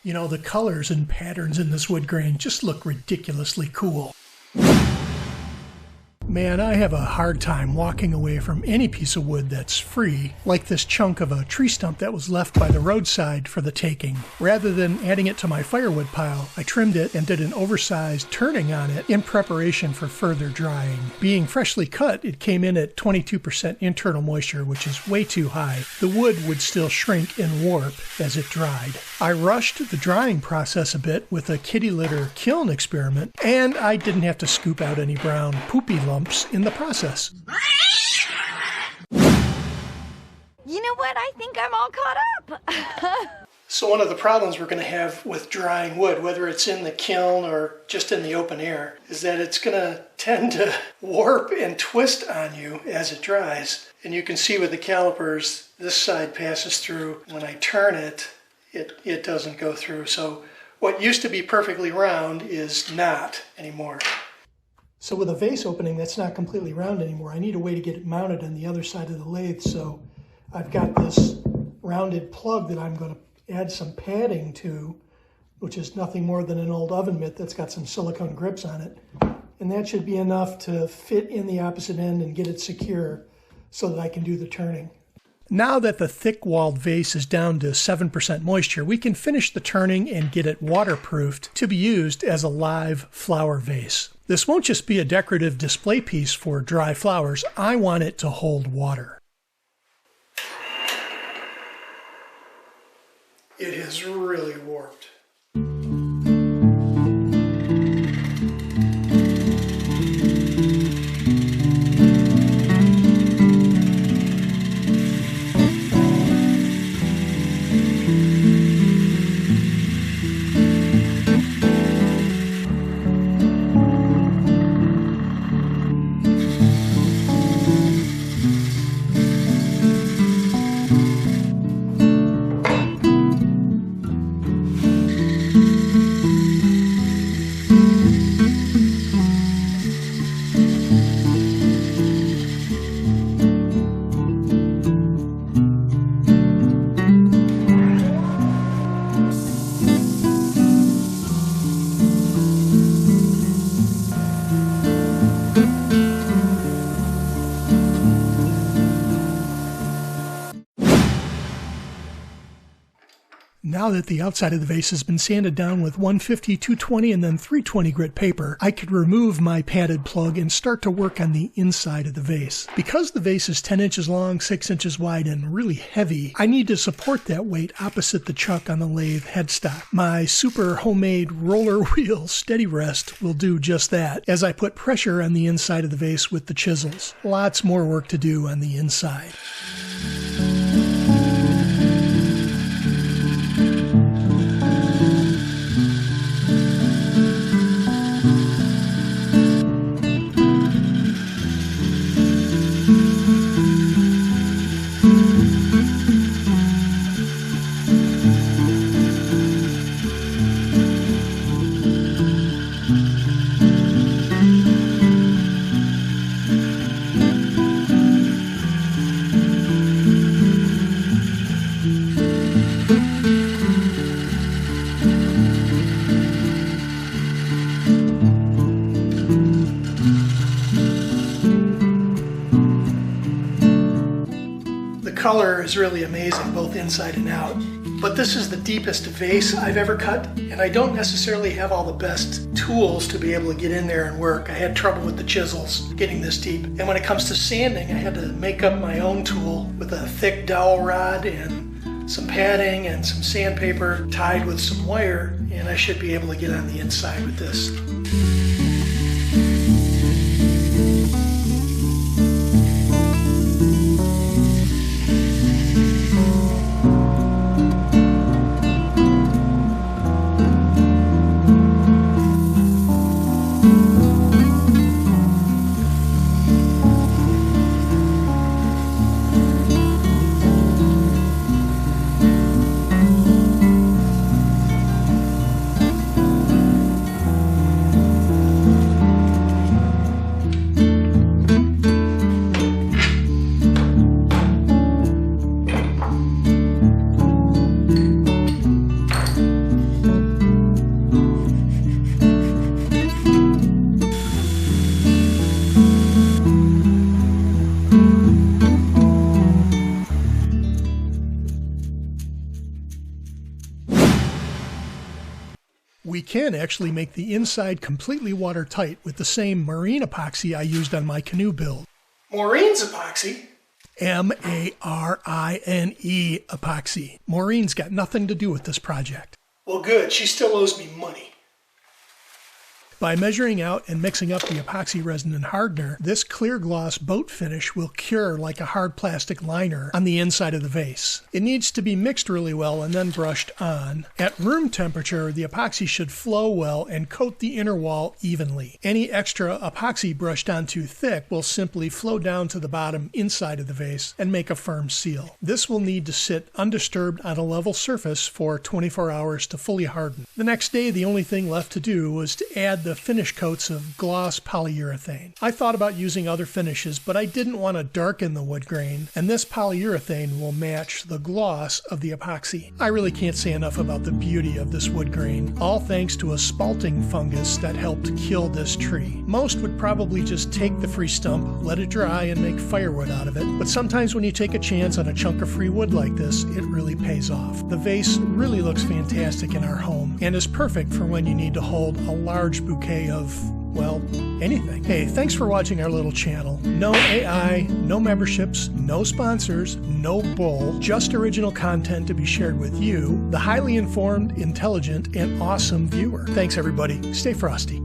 You know, the colors and patterns in this wood grain just look ridiculously cool. Man, I have a hard time walking away from any piece of wood that's free, like this chunk of a tree stump that was left by the roadside for the taking. Rather than adding it to my firewood pile, I trimmed it and did an oversized turning on it in preparation for further drying. Being freshly cut, it came in at 22% internal moisture, which is way too high. The wood would still shrink and warp as it dried. I rushed the drying process a bit with a kitty litter kiln experiment, and I didn't have to scoop out any brown poopy lumps in the process. You know what? I think I'm all caught up. So one of the problems we're going to have with drying wood, whether it's in the kiln or just in the open air, is that it's going to tend to warp and twist on you as it dries. And you can see with the calipers, this side passes through. When I turn it, it doesn't go through. So what used to be perfectly round is not anymore. So with a vase opening that's not completely round anymore, I need a way to get it mounted on the other side of the lathe. So I've got this rounded plug that I'm going to add some padding to, which is nothing more than an old oven mitt that's got some silicone grips on it. And that should be enough to fit in the opposite end and get it secure so that I can do the turning. Now that the thick-walled vase is down to 7% moisture, we can finish the turning and get it waterproofed to be used as a live flower vase. This won't just be a decorative display piece for dry flowers. I want it to hold water. It has really warped. Now that the outside of the vase has been sanded down with 150, 220, and then 320 grit paper, I could remove my padded plug and start to work on the inside of the vase. Because the vase is 10 inches long, 6 inches wide, and really heavy, I need to support that weight opposite the chuck on the lathe headstock. My super homemade roller wheel steady rest will do just that as I put pressure on the inside of the vase with the chisels. Lots more work to do on the inside. Color is really amazing, both inside and out. But this is the deepest vase I've ever cut, and I don't necessarily have all the best tools to be able to get in there and work. I had trouble with the chisels getting this deep. And when it comes to sanding, I had to make up my own tool with a thick dowel rod and some padding and some sandpaper tied with some wire, and I should be able to get on the inside with this. can actually make the inside completely watertight with the same marine epoxy I used on my canoe build. Maurine's epoxy? M-A-R-I-N-E epoxy. Maureen's got nothing to do with this project. Well, good. She still owes me money. By measuring out and mixing up the epoxy resin and hardener, this clear gloss boat finish will cure like a hard plastic liner on the inside of the vase. It needs to be mixed really well and then brushed on. At room temperature, the epoxy should flow well and coat the inner wall evenly. Any extra epoxy brushed on too thick will simply flow down to the bottom inside of the vase and make a firm seal. This will need to sit undisturbed on a level surface for 24 hours to fully harden. The next day, the only thing left to do was to add the finish coats of gloss polyurethane. I thought about using other finishes, but I didn't want to darken the wood grain, and this polyurethane will match the gloss of the epoxy. I really can't say enough about the beauty of this wood grain, all thanks to a spalting fungus that helped kill this tree. Most would probably just take the free stump, let it dry, and make firewood out of it, but sometimes when you take a chance on a chunk of free wood like this, it really pays off. The vase really looks fantastic in our home, and is perfect for when you need to hold a large bouquet of, well, anything. Hey, thanks for watching our little channel. No AI, no memberships, no sponsors, no bull, just original content to be shared with you, the highly informed, intelligent, and awesome viewer. Thanks, everybody. Stay frosty.